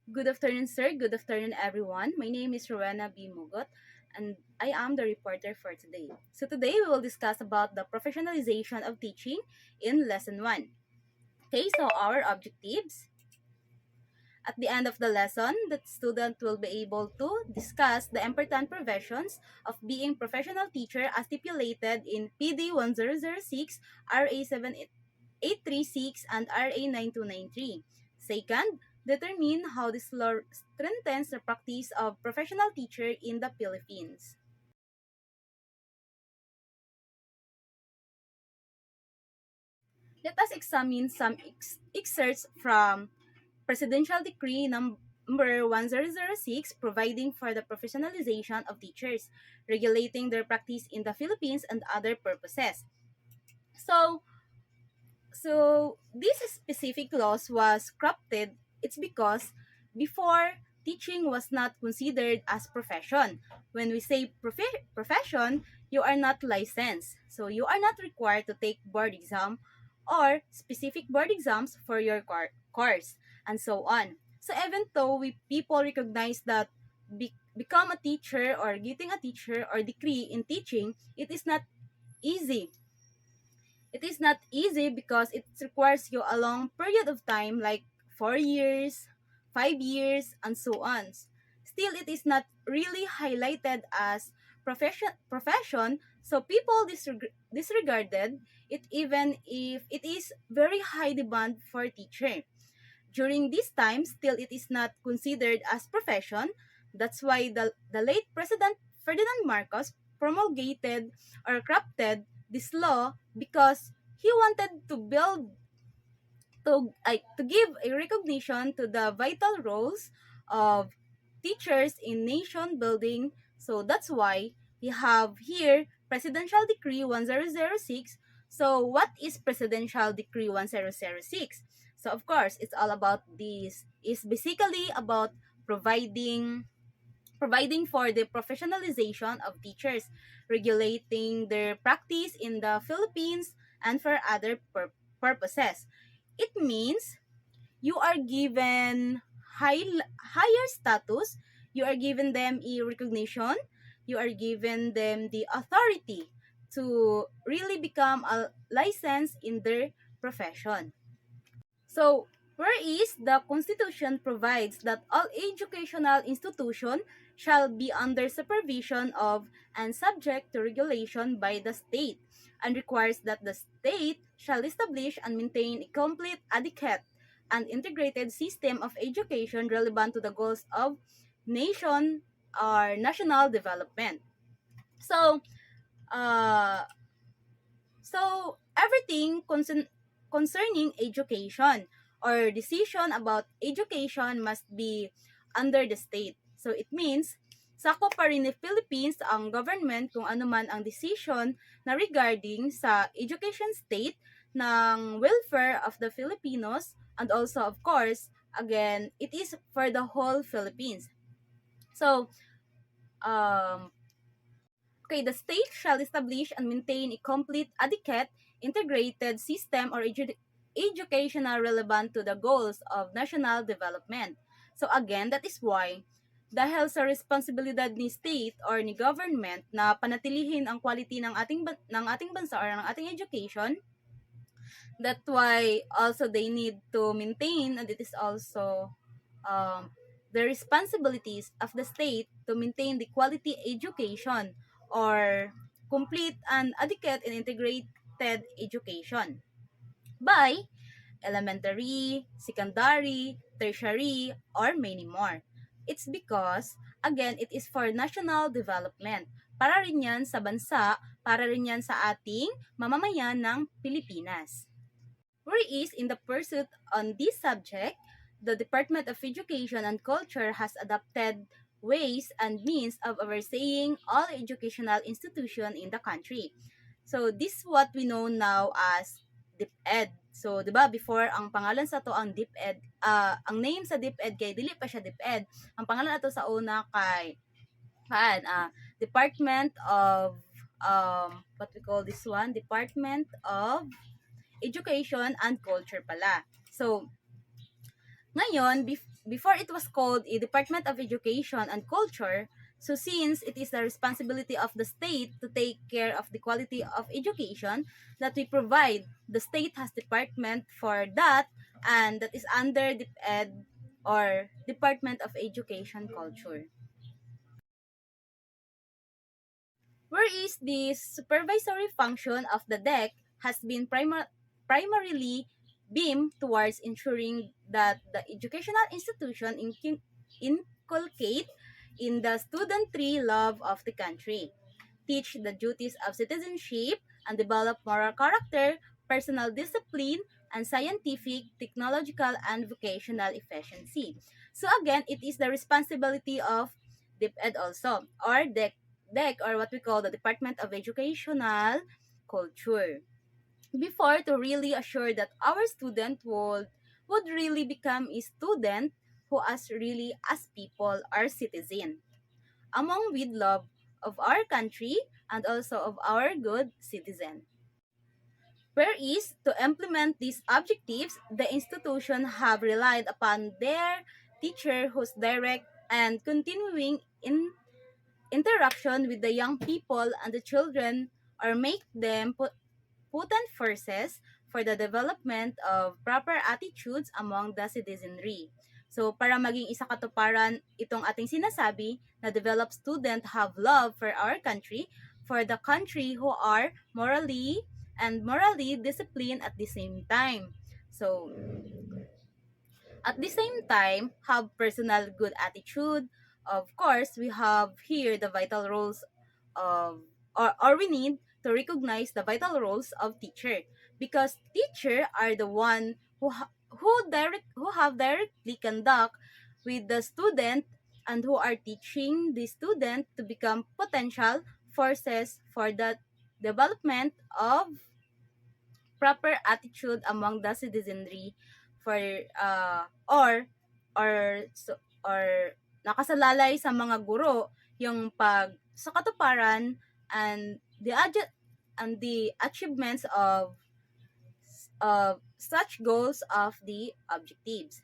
Good afternoon, sir. Good afternoon, everyone. My name is Rowena B. Mugot, and I am the reporter for today. So today we will discuss about the professionalization of teaching in Lesson 1. Okay, so our objectives. At the end of the lesson, the student will be able to discuss the important professions of being professional teacher as stipulated in PD 1006, RA 7836, and RA 9293. Second, determine how this law strengthens the practice of professional teacher in the Philippines. Let us examine some excerpts from Presidential Decree number 1006 providing for the professionalization of teachers, regulating their practice in the Philippines and other purposes. So, so this specific laws was crafted. It's because before teaching was not considered as profession. When we say profession, you are not licensed. So you are not required to take board exam or specific board exams for your course and so on. So even though we people recognize that become a teacher or getting a teacher or degree in teaching, it is not easy. It is not easy because it requires you a long period of time like 4 years, 5 years, and so on. Still, it is not really highlighted as profession, so people disregarded it even if it is very high demand for teacher. During this time, still it is not considered as profession. That's why the late President Ferdinand Marcos promulgated or crafted this law because he wanted to build to give a recognition to the vital roles of teachers in nation building. So that's why we have here Presidential Decree 1006. So what is Presidential Decree 1006? So of course, it's all about this. It's basically about providing for the professionalization of teachers, regulating their practice in the Philippines and for other purposes. It means you are given higher status, you are given them a recognition, you are given them the authority to really become a license in their profession. So, whereas the Constitution provides that all educational institutions shall be under supervision of and subject to regulation by the state, and requires that the state shall establish and maintain a complete, adequate, and integrated system of education relevant to the goals of nation or national development. So, uh, everything concerning education or decision about education must be under the state. So it means sakop pa rin ni Philippines ang government kung ano man ang decision na regarding sa education state ng welfare of the Filipinos, and also of course again it is for the whole Philippines. So um okay, the state shall establish and maintain a complete, adequate, integrated system or educational relevant to the goals of national development. So again, that is why dahil sa responsibilidad ni state or ni government na panatilihin ang quality ng ating bansa or ng ating education, that's why also they need to maintain, and it is also the responsibilities of the state to maintain the quality education or complete and adequate and integrated education by elementary, secondary, tertiary, or many more. It's because, again, it is for national development. Para rin yan sa bansa, para rin yan sa ating mamamayan ng Pilipinas. Whereas in the pursuit on this subject, the Department of Education and Culture has adopted ways and means of overseeing all educational institution in the country. So this what we know now as DepEd. So, 'di ba, before ang pangalan sa to ang DepEd, ang name sa DepEd kay dili pa siya DepEd. Ang pangalan ato sa una kay Department of what we call this one, Department of Education and Culture pala. So, Ngayon, before it was called a Department of Education and Culture, so since it is the responsibility of the state to take care of the quality of education that we provide, the state has department for that, and that is under DepEd or Department of Education Culture. Whereas the supervisory function of the DEC has been primarily beamed towards ensuring that the educational institution inculcate in the studentry love of the country, teach the duties of citizenship, and develop moral character, personal discipline, and scientific, technological, and vocational efficiency. So again, it is the responsibility of DepEd also, or DEC, or what we call the Department of Educational Culture, before to really assure that our student would really become a student who as really as people are citizen among with love of our country and also of our good citizen. Whereas, to implement these objectives, the institution have relied upon their teacher whose direct and continuing interaction with the young people and the children or make them potent forces for the development of proper attitudes among the citizenry. So, para maging isa katuparan itong ating sinasabi na develop student have love for our country, for the country who are morally disciplined at the same time. So, at the same time, have personal good attitude. Of course, we have here the vital roles of, or we need to recognize the vital roles of teacher, because teacher are the one who have directly conduct with the student and who are teaching the student to become potential forces for the development of proper attitude among the citizenry for or nakasalalay sa mga guro yung pag sa katuparan and the achievements of such goals of the objectives.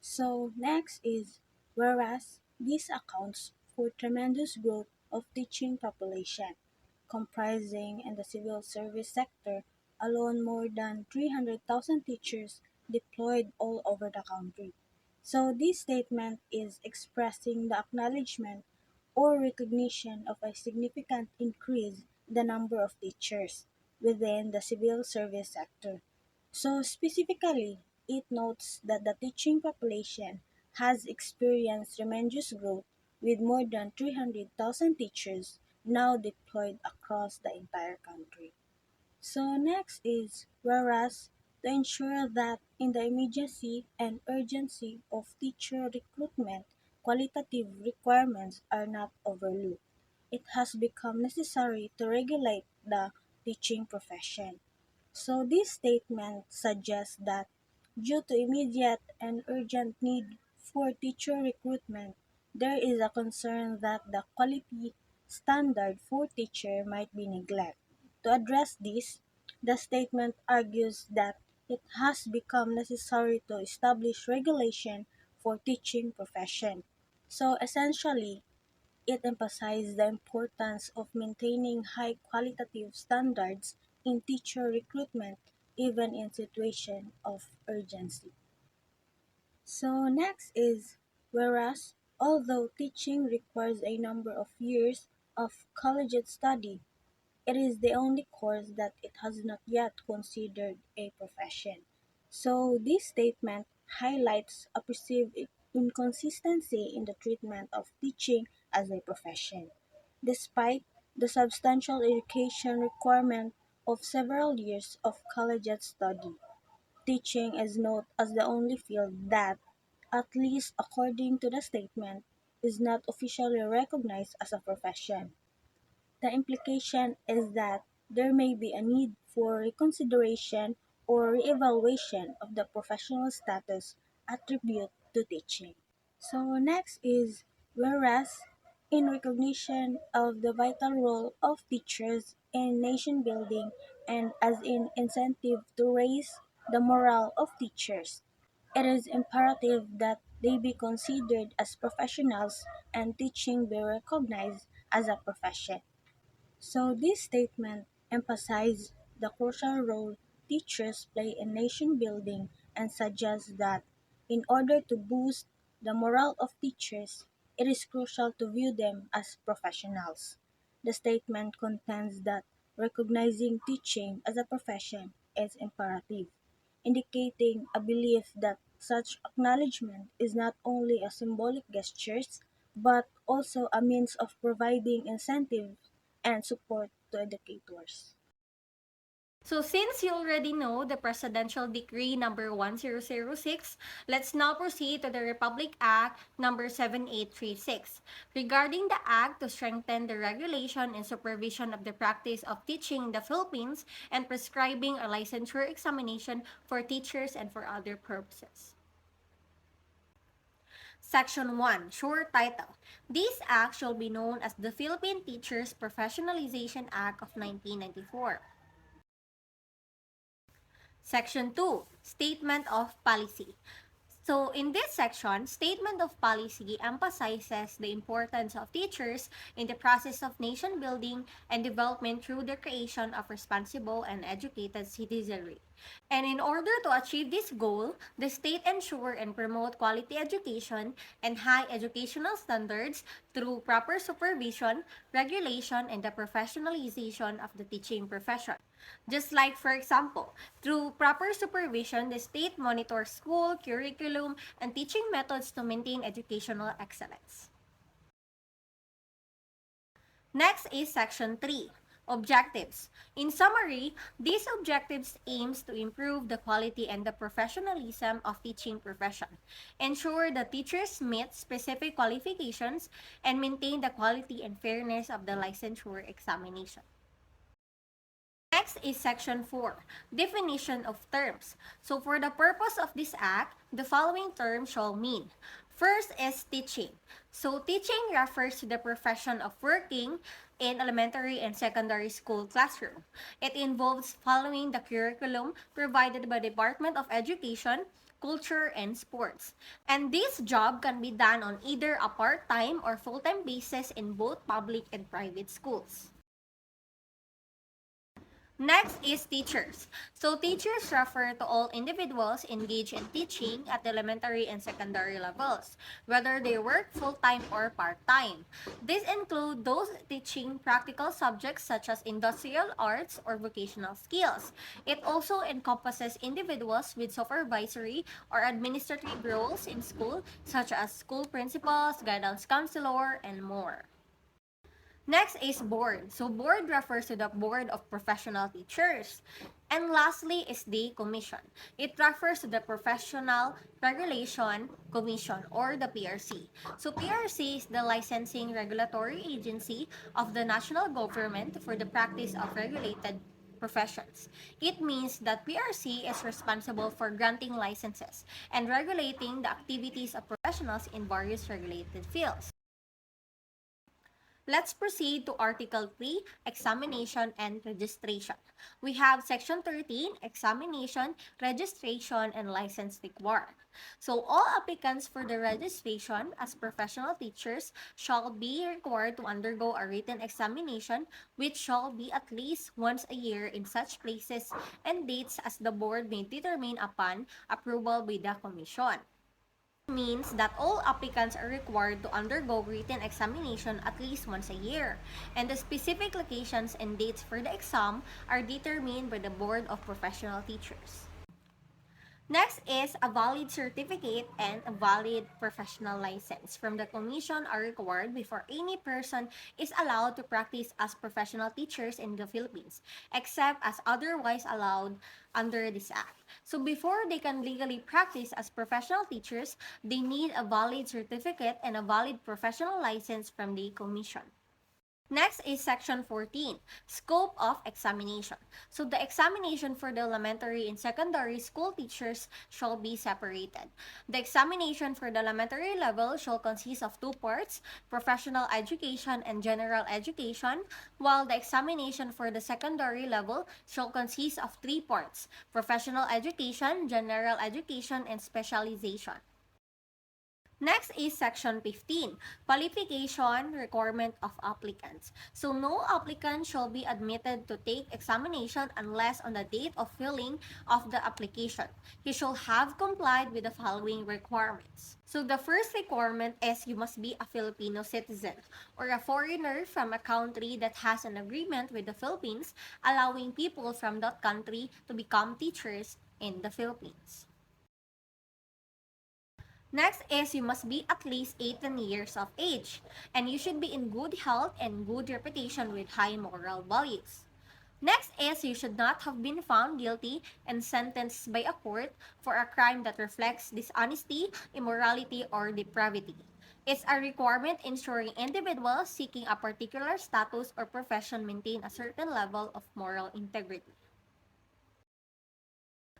So next is whereas this accounts for tremendous growth of teaching population, comprising in the civil service sector alone more than 300,000 teachers deployed all over the country. So this statement is expressing the acknowledgement or recognition of a significant increase in the number of teachers within the civil service sector. So specifically, it notes that the teaching population has experienced tremendous growth with more than 300,000 teachers now deployed across the entire country. So next is whereas to ensure that in the immediacy and urgency of teacher recruitment, qualitative requirements are not overlooked. It has become necessary to regulate the teaching profession. So this statement suggests that due to immediate and urgent need for teacher recruitment, there is a concern that the quality standard for teacher might be neglected. To address this, the statement argues that it has become necessary to establish regulation for teaching profession. So essentially, it emphasized the importance of maintaining high qualitative standards in teacher recruitment even in situations of urgency. So next is whereas although teaching requires a number of years of collegiate study, it is the only course that it has not yet considered a profession. So this statement highlights a perceived inconsistency in the treatment of teaching as a profession. Despite the substantial education requirement of several years of collegiate study, teaching is noted as the only field that, at least according to the statement, is not officially recognized as a profession. The implication is that there may be a need for reconsideration or reevaluation of the professional status attribute to teaching. So next is whereas in recognition of the vital role of teachers in nation building and as an incentive to raise the morale of teachers. It is imperative that they be considered as professionals and teaching be recognized as a profession. So this statement emphasizes the crucial role teachers play in nation building and suggests that in order to boost the morale of teachers, it is crucial to view them as professionals. The statement contends that recognizing teaching as a profession is imperative, indicating a belief that such acknowledgement is not only a symbolic gesture but also a means of providing incentive and support to educators. So since you already know the Presidential Decree number 1006, let's now proceed to the Republic Act number 7836 regarding the act to strengthen the regulation and supervision of the practice of teaching in the Philippines and prescribing a licensure examination for teachers and for other purposes. Section 1, short title. This act shall be known as the Philippine Teachers Professionalization Act of 1994. Section 2, Statement of Policy. So, in this section, Statement of Policy emphasizes the importance of teachers in the process of nation building and development through the creation of responsible and educated citizenry. And in order to achieve this goal, the state ensure and promote quality education and high educational standards through proper supervision, regulation, and the professionalization of the teaching profession. Just like, for example, through proper supervision, the state monitors school, curriculum, and teaching methods to maintain educational excellence. Next is Section 3, Objectives. In summary, these objectives aims to improve the quality and the professionalism of teaching profession, ensure that teachers meet specific qualifications, and maintain the quality and fairness of the licensure examination. Next is Section 4, Definition of Terms. So for the purpose of this act, the following terms shall mean. First is teaching. So teaching refers to the profession of working in elementary and secondary school classroom. It involves following the curriculum provided by the Department of Education, Culture, and Sports. And this job can be done on either a part-time or full-time basis in both public and private schools. Next is teachers. So teachers refer to all individuals engaged in teaching at the elementary and secondary levels, whether they work full-time or part-time. These include those teaching practical subjects such as industrial arts or vocational skills. It also encompasses individuals with supervisory or administrative roles in school, such as school principals, guidance counselor, and more. Next is board. So board refers to the board of professional teachers. And lastly is the commission. It refers to the Professional Regulation Commission or the PRC. So PRC is the licensing regulatory agency of the national government for the practice of regulated professions. It means that PRC is responsible for granting licenses and regulating the activities of professionals in various regulated fields. Let's proceed to Article 3, Examination and Registration. We have Section 13, Examination, Registration, and License Required. So, all applicants for the registration as professional teachers shall be required to undergo a written examination which shall be at least once a year in such places and dates as the board may determine upon approval by the commission. Means that all applicants are required to undergo written examination at least once a year, and the specific locations and dates for the exam are determined by the Board of Professional Teachers. Next is a valid certificate and a valid professional license from the commission are required before any person is allowed to practice as professional teachers in the Philippines, except as otherwise allowed under this act. So before they can legally practice as professional teachers, they need a valid certificate and a valid professional license from the commission. Next is section 14, scope of examination. So the examination for the elementary and secondary school teachers shall be separated. The examination for the elementary level shall consist of two parts, professional education and general education, while the examination for the secondary level shall consist of three parts, professional education, general education, and specialization. Next is section 15, qualification requirement of applicants. So no applicant shall be admitted to take examination unless on the date of filling of the application. He shall have complied with the following requirements. So the first requirement is you must be a Filipino citizen or a foreigner from a country that has an agreement with the Philippines allowing people from that country to become teachers in the Philippines. Next is you must be at least 18 years of age, and you should be in good health and good reputation with high moral values. Next is you should not have been found guilty and sentenced by a court for a crime that reflects dishonesty, immorality, or depravity. It's a requirement ensuring individuals seeking a particular status or profession maintain a certain level of moral integrity.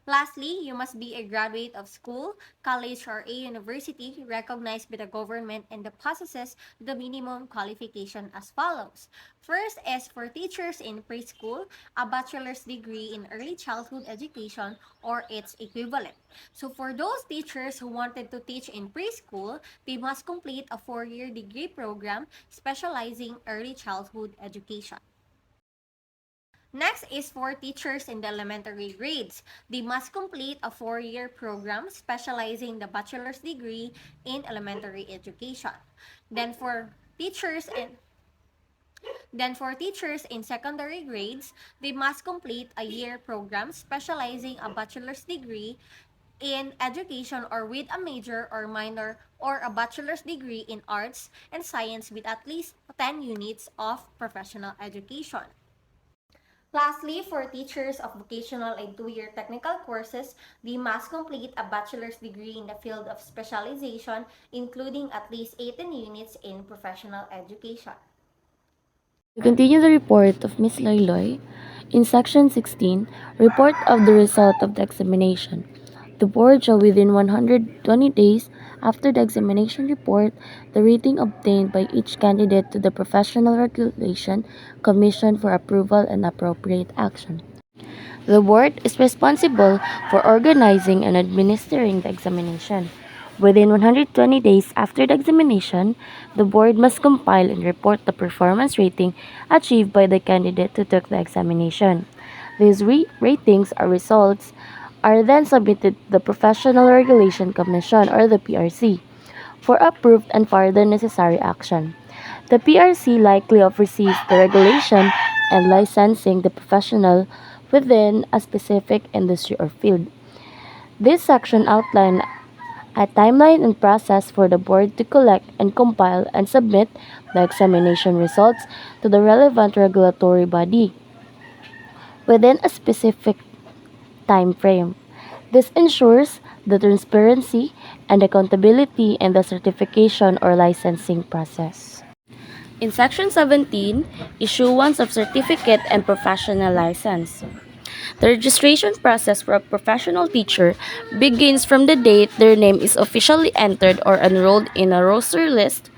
Lastly, you must be a graduate of school, college, or a university recognized by the government and that possesses the minimum qualification as follows. First is for teachers in preschool, a bachelor's degree in early childhood education or its equivalent. So for those teachers who wanted to teach in preschool, they must complete a 4-year degree program specializing early childhood education. Next is for teachers in the elementary grades. They must complete a 4-year program specializing the bachelor's degree in elementary education. Then for teachers in secondary grades, they must complete a year program specializing a bachelor's degree in education or with a major or minor or a bachelor's degree in arts and science with at least 10 units of professional education. Lastly, for teachers of vocational and 2-year technical courses, they must complete a bachelor's degree in the field of specialization, including at least 18 units in professional education. To continue the report of Ms. Loyloy, in Section 16, report of the result of the examination. The board shall within 120 days after the examination report the rating obtained by each candidate to the Professional Regulation Commission for approval and appropriate action. The board is responsible for organizing and administering the examination. Within 120 days after the examination, the board must compile and report the performance rating achieved by the candidate who took the examination. These ratings or results are then submitted to the Professional Regulation Commission or the PRC for approved and further necessary action. The PRC likely oversees the regulation and licensing the professional within a specific industry or field. This section outlines a timeline and process for the board to collect and compile and submit the examination results to the relevant regulatory body within a specific time frame. This ensures the transparency and accountability in the certification or licensing process. In Section 17, issuance of certificate and professional license. The registration process for a professional teacher begins from the date their name is officially entered or enrolled in a roster list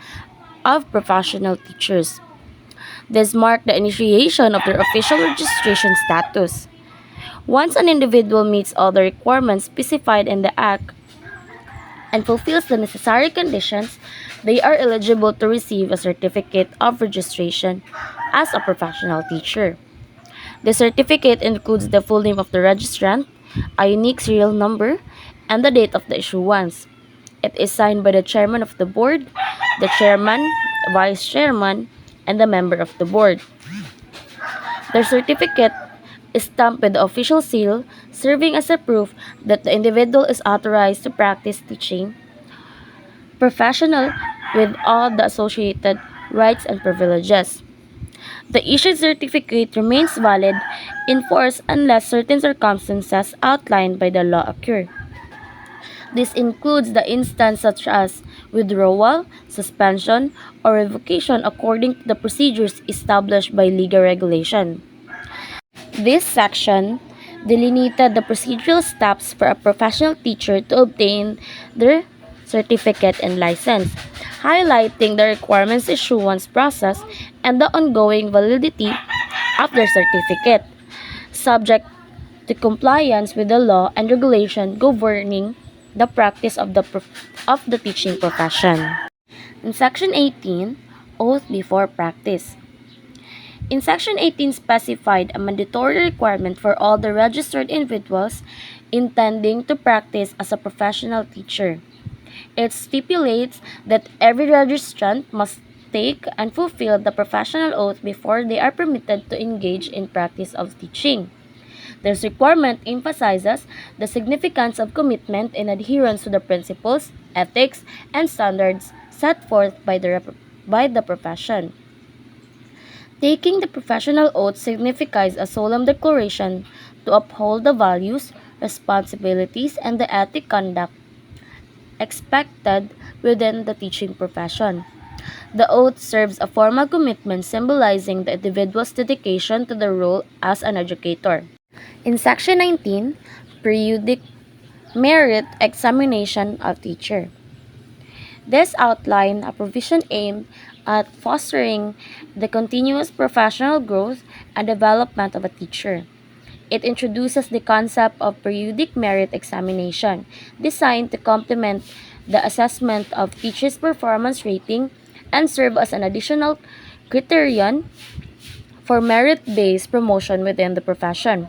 of professional teachers. This marks the initiation of their official registration status. Once an individual meets all the requirements specified in the Act and fulfills the necessary conditions, they are eligible to receive a certificate of registration as a professional teacher. The certificate includes the full name of the registrant, a unique serial number, and the date of the issuance. It is signed by the chairman of the board, the chairman, vice chairman, and the member of the board. The certificate is stamped with the official seal, serving as a proof that the individual is authorized to practice teaching professional with all the associated rights and privileges. The issued certificate remains valid in force unless certain circumstances outlined by the law occur. This includes the instance such as withdrawal, suspension, or revocation according to the procedures established by legal regulation. This section delineated the procedural steps for a professional teacher to obtain their certificate and license, highlighting the requirements issuance process and the ongoing validity of their certificate, subject to compliance with the law and regulation governing the practice of the teaching profession. In Section 18, Oath Before Practice. In Section 18 specified a mandatory requirement for all the registered individuals intending to practice as a professional teacher. It stipulates that every registrant must take and fulfill the professional oath before they are permitted to engage in practice of teaching. This requirement emphasizes the significance of commitment and adherence to the principles, ethics, and standards set forth by the profession. Taking the professional oath signifies a solemn declaration to uphold the values, responsibilities, and the ethic conduct expected within the teaching profession. The oath serves a formal commitment symbolizing the individual's dedication to the role as an educator. In Section 19, Periodic Merit Examination of Teacher. This outline a provision aimed at fostering the continuous professional growth and development of a teacher. It introduces the concept of periodic merit examination, designed to complement the assessment of teachers' performance rating and serve as an additional criterion for merit-based promotion within the profession.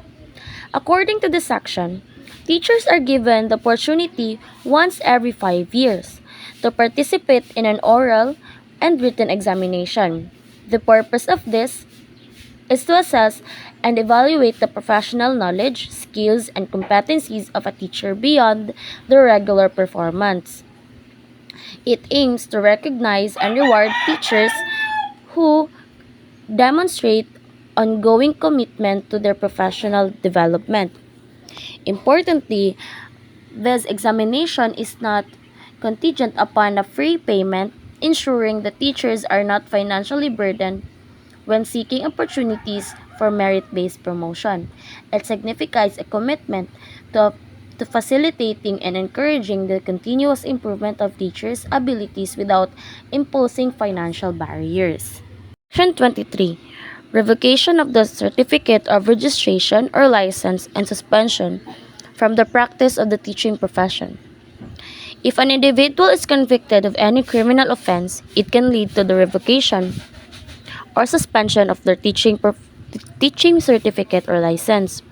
According to this section, teachers are given the opportunity once every 5 years to participate in an oral and written examination. The purpose of this is to assess and evaluate the professional knowledge, skills, and competencies of a teacher beyond their regular performance. It aims to recognize and reward teachers who demonstrate ongoing commitment to their professional development. Importantly, this examination is not contingent upon a free payment, ensuring that teachers are not financially burdened when seeking opportunities for merit-based promotion. It signifies a commitment to, to facilitating and encouraging the continuous improvement of teachers' abilities without imposing financial barriers. Section 23. Revocation of the certificate of registration or license and suspension from the practice of the teaching profession. If an individual is convicted of any criminal offense, it can lead to the revocation or suspension of their teaching certificate or license.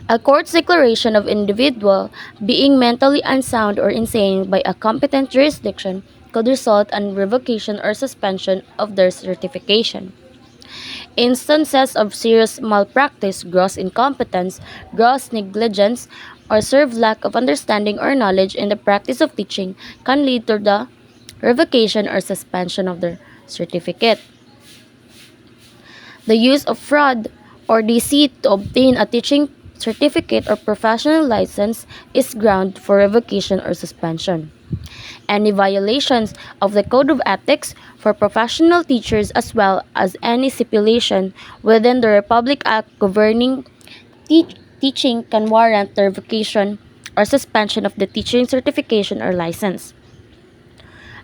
A court's declaration of individual being mentally unsound or insane by a competent jurisdiction could result in revocation or suspension of their certification. Instances of serious malpractice, gross incompetence, gross negligence, or serve lack of understanding or knowledge in the practice of teaching can lead to the revocation or suspension of their certificate. The use of fraud or deceit to obtain a teaching certificate or professional license is ground for revocation or suspension. Any violations of the Code of Ethics for professional teachers as well as any stipulation within the Republic Act governing teaching can warrant the revocation or suspension of the teaching certification or license.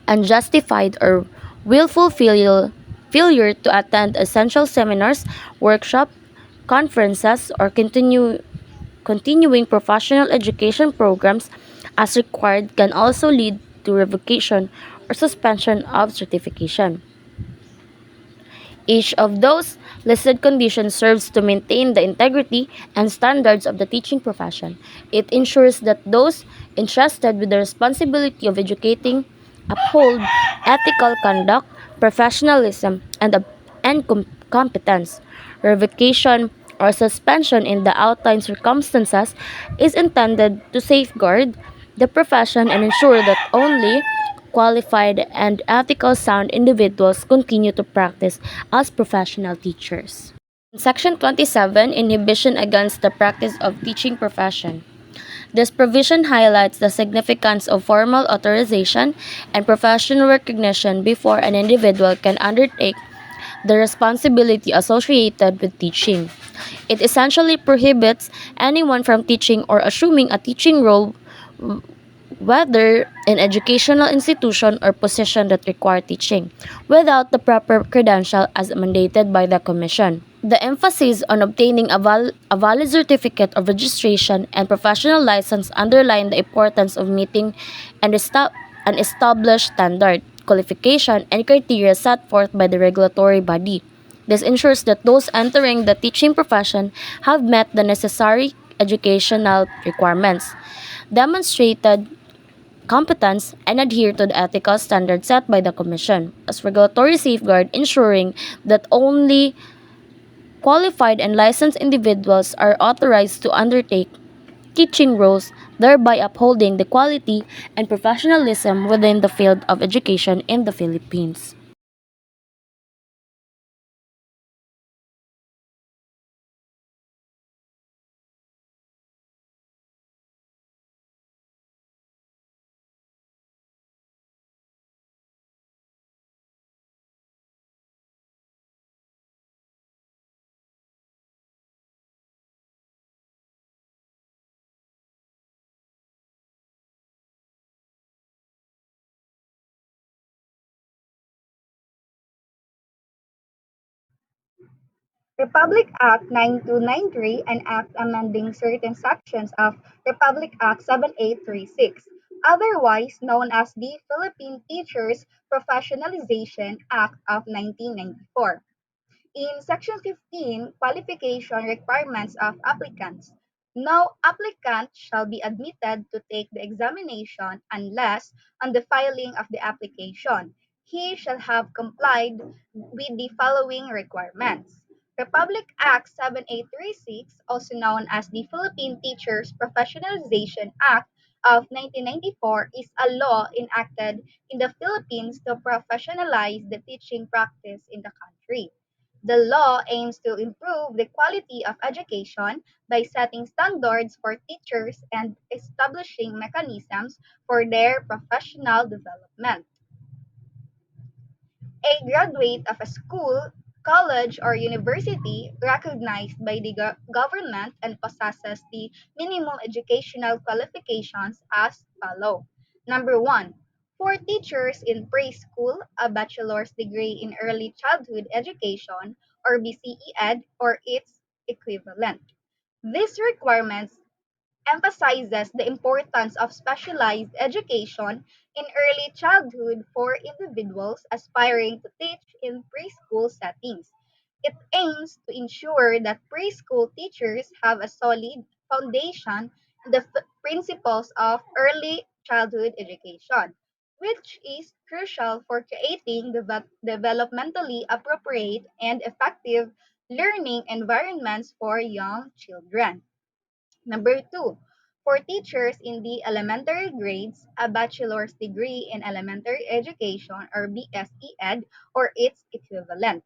Unjustified or willful failure to attend essential seminars, workshops, conferences, or continuing professional education programs as required can also lead to revocation or suspension of certification. Each of those listed conditions serves to maintain the integrity and standards of the teaching profession. It ensures that those entrusted with the responsibility of educating uphold ethical conduct, professionalism, and competence. Revocation or suspension in the outlined circumstances is intended to safeguard the profession and ensure that only qualified and ethical sound individuals continue to practice as professional teachers. Section 27, Inhibition against the practice of teaching profession. This provision highlights the significance of formal authorization and professional recognition before an individual can undertake the responsibility associated with teaching. It essentially prohibits anyone from teaching or assuming a teaching role, whether in educational institution or position that require teaching, without the proper credential as mandated by the Commission. The emphasis on obtaining a valid certificate of registration and professional license underline the importance of meeting an established standard, qualification, and criteria set forth by the regulatory body. This ensures that those entering the teaching profession have met the necessary educational requirements, demonstrated competence, and adhere to the ethical standards set by the Commission as regulatory safeguard, ensuring that only qualified and licensed individuals are authorized to undertake teaching roles, thereby upholding the quality and professionalism within the field of education in the Philippines. Republic Act 9293, an act amending certain sections of Republic Act 7836, otherwise known as the Philippine Teachers Professionalization Act of 1994. In Section 15, qualification requirements of applicants, no applicant shall be admitted to take the examination unless, on the filing of the application, he shall have complied with the following requirements. Republic Act 7836, also known as the Philippine Teachers Professionalization Act of 1994, is a law enacted in the Philippines to professionalize the teaching practice in the country. The law aims to improve the quality of education by setting standards for teachers and establishing mechanisms for their professional development. A graduate of a school, college, or university recognized by the government and possesses the minimum educational qualifications as follow. Number one, for teachers in preschool, a bachelor's degree in early childhood education or BCE Ed or its equivalent. These requirements emphasizes the importance of specialized education in early childhood for individuals aspiring to teach in preschool settings. It aims to ensure that preschool teachers have a solid foundation in the principles of early childhood education, which is crucial for creating developmentally appropriate and effective learning environments for young children. Number two, for teachers in the elementary grades, a bachelor's degree in elementary education or BSE Ed or its equivalent.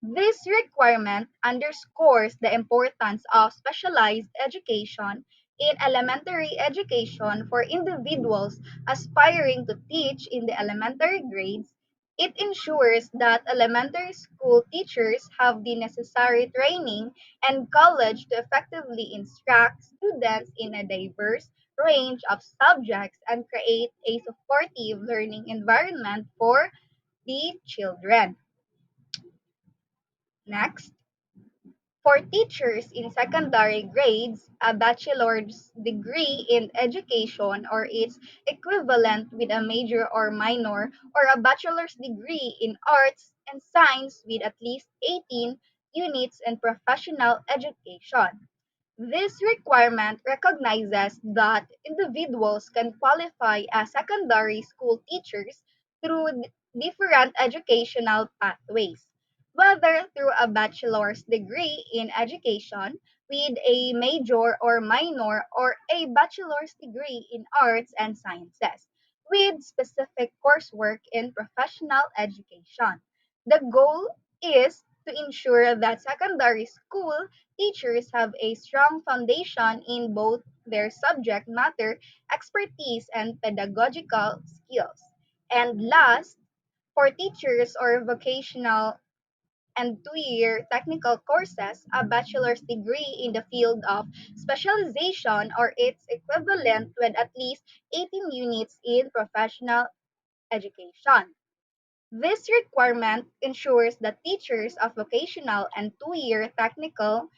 This requirement underscores the importance of specialized education in elementary education for individuals aspiring to teach in the elementary grades. It ensures that elementary school teachers have the necessary training and knowledge to effectively instruct students in a diverse range of subjects and create a supportive learning environment for the children. Next, for teachers in secondary grades, a bachelor's degree in education or its equivalent with a major or minor, or a bachelor's degree in arts and science with at least 18 units in professional education. This requirement recognizes that individuals can qualify as secondary school teachers through different educational pathways, whether through a bachelor's degree in education with a major or minor or a bachelor's degree in arts and sciences with specific coursework in professional education. The goal is to ensure that secondary school teachers have a strong foundation in both their subject matter expertise and pedagogical skills. And last, for teachers or vocational and 2-year technical courses, a bachelor's degree in the field of specialization or its equivalent with at least 18 units in professional education. This requirement ensures that teachers of vocational and 2-year technical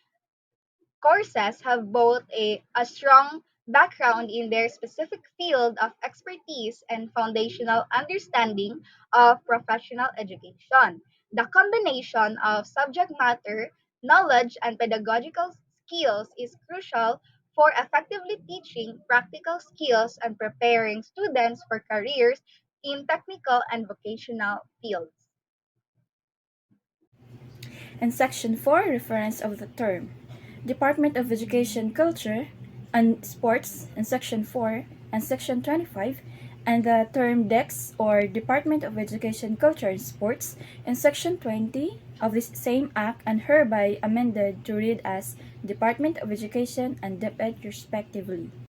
courses have both a strong background in their specific field of expertise and foundational understanding of professional education. The combination of subject matter, knowledge, and pedagogical skills is crucial for effectively teaching practical skills and preparing students for careers in technical and vocational fields. And Section 4, reference of the term. Department of Education, Culture, and Sports in Section 4 and Section 25, and the term DEX or Department of Education, Culture, and Sports in Section 20 of this same Act and hereby amended to read as Department of Education and DepEd respectively.